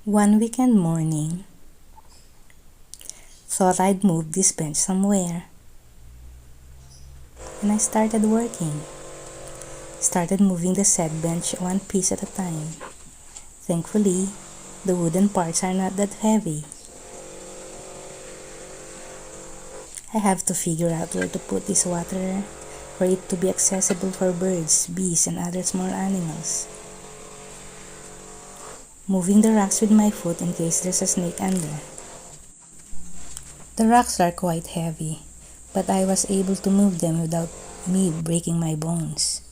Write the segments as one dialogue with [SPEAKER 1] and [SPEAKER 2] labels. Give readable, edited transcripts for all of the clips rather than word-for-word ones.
[SPEAKER 1] One weekend morning, thought I'd move this bench somewhere, and I started working. Started moving the said bench one piece at a time. Thankfully, the wooden parts are not that heavy. I have to figure out where to put this water for it to be accessible for birds, bees, and other small animals. Moving the rocks with my foot in case there's a snake under. The rocks are quite heavy, but I was able to move them without me breaking my bones.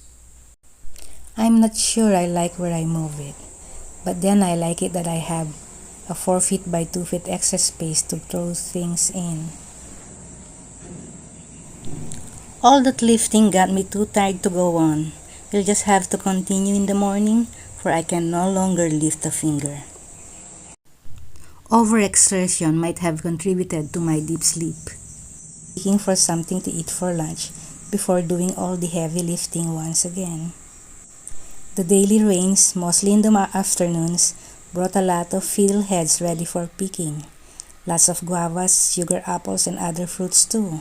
[SPEAKER 1] I'm not sure I like where I move it, but then I like it that I have a 4 feet by 2 feet extra space to throw things in. All that lifting got me too tired to go on. We'll just have to continue in the morning, for I can no longer lift a finger. Overexertion might have contributed to my deep sleep. Looking for something to eat for lunch before doing all the heavy lifting once again. The daily rains, mostly in the afternoons, brought a lot of fiddleheads ready for picking. Lots of guavas, sugar apples, and other fruits too.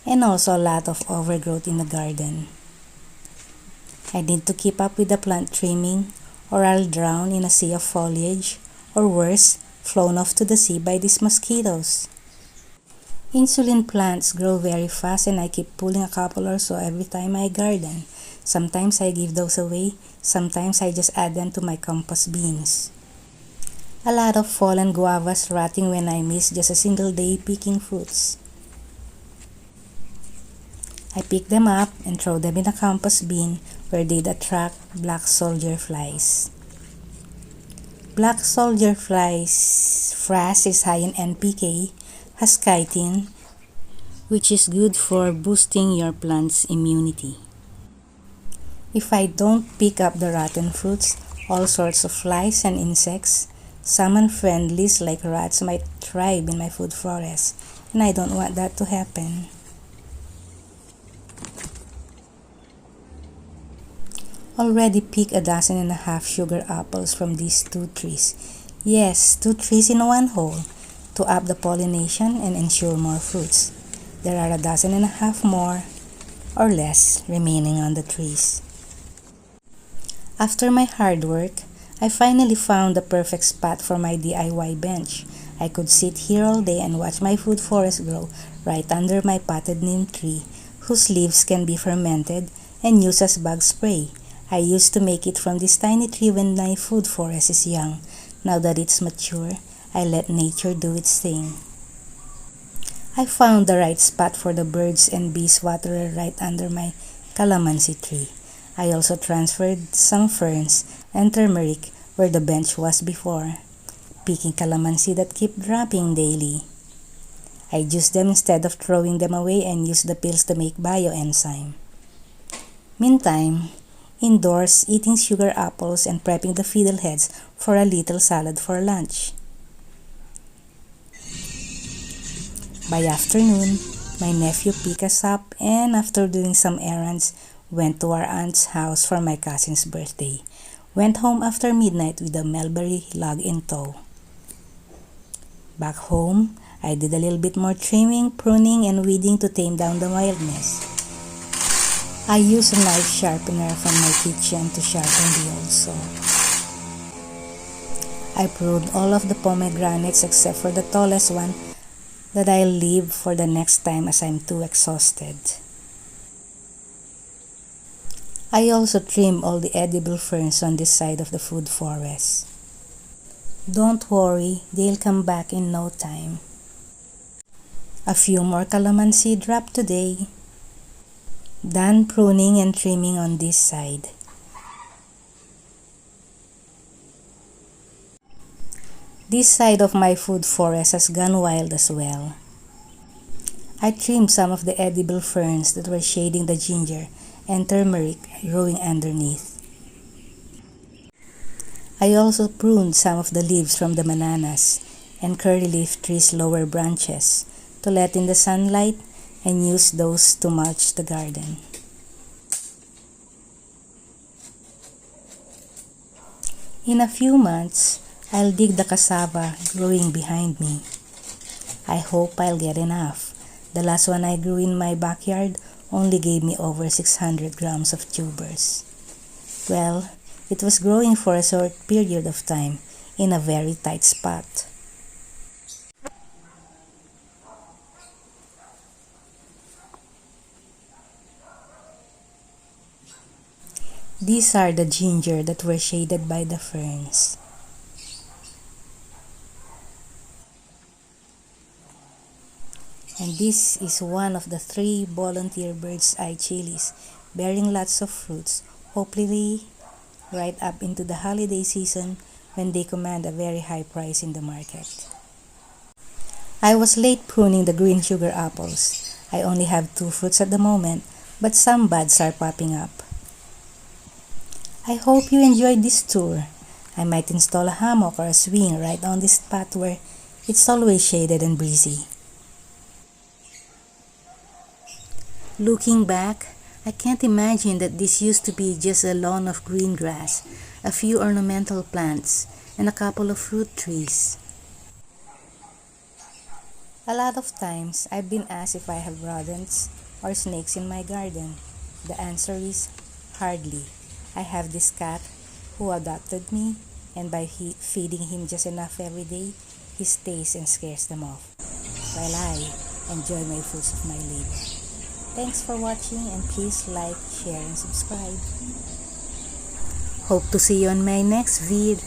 [SPEAKER 1] And also a lot of overgrowth in the garden. I need to keep up with the plant trimming, or I'll drown in a sea of foliage, or worse, flown off to the sea by these mosquitoes. Insulin plants grow very fast and I keep pulling a couple or so every time I garden. Sometimes I give those away, sometimes I just add them to my compost bins. A lot of fallen guavas rotting when I miss just a single day picking fruits. I pick them up and throw them in a compost bin where they'd attract black soldier flies. Black soldier flies frass is high in NPK, has chitin, which is good for boosting your plant's immunity. If I don't pick up the rotten fruits, all sorts of flies and insects, some unfriendlies like rats might thrive in my food forest, and I don't want that to happen. Already picked 12 sugar apples from these 2 trees. Yes, 2 trees in one hole to up the pollination and ensure more fruits. There are 12 more or less remaining on the trees. After my hard work, I finally found the perfect spot for my DIY bench. I could sit here all day and watch my food forest grow right under my potted neem tree, whose leaves can be fermented and used as bug spray. I used to make it from this tiny tree when my food forest is young. Now that it's mature, I let nature do its thing. I found the right spot for the birds and bees waterer right under my calamansi tree. I also transferred some ferns and turmeric where the bench was before, picking calamansi that keep dropping daily. I juice them instead of throwing them away and use the pills to make Bioenzyme. Meantime, indoors, eating sugar apples and prepping the fiddleheads for a little salad for lunch. By afternoon, my nephew picked us up and after doing some errands, went to our aunt's house for my cousin's birthday. Went home after midnight with a mulberry log in tow. Back home, I did a little bit more trimming, pruning, and weeding to tame down the wildness. I used a knife sharpener from my kitchen to sharpen the old saw. I pruned all of the pomegranates except for the tallest one that I'll leave for the next time as I'm too exhausted. I also trimmed all the edible ferns on this side of the food forest. Don't worry, they'll come back in no time. A few more calamansi dropped today. Done pruning and trimming on this side. This side of my food forest has gone wild as well. I trimmed some of the edible ferns that were shading the ginger and turmeric growing underneath. I also pruned some of the leaves from the bananas and curly leaf trees' lower branches to let in the sunlight and use those to mulch the garden. In a few months, I'll dig the cassava growing behind me. I hope I'll get enough. The last one I grew in my backyard only gave me over 600 grams of tubers. Well, it was growing for a short period of time in a very tight spot. These are the ginger that were shaded by the ferns. And this is one of the 3 volunteer bird's eye chilies, bearing lots of fruits, hopefully right up into the holiday season when they command a very high price in the market. I was late pruning the green sugar apples. I only have 2 fruits at the moment, but some buds are popping up. I hope you enjoyed this tour. I might install a hammock or a swing right on this spot where it's always shaded and breezy. Looking back, I can't imagine that this used to be just a lawn of green grass, a few ornamental plants, and a couple of fruit trees. A lot of times, I've been asked if I have rodents or snakes in my garden. The answer is hardly. I have this cat who adopted me, and by feeding him just enough every day, he stays and scares them off, while I enjoy my fruits of my labor. Thanks for watching, and please like, share, and subscribe. Hope to see you on my next vid.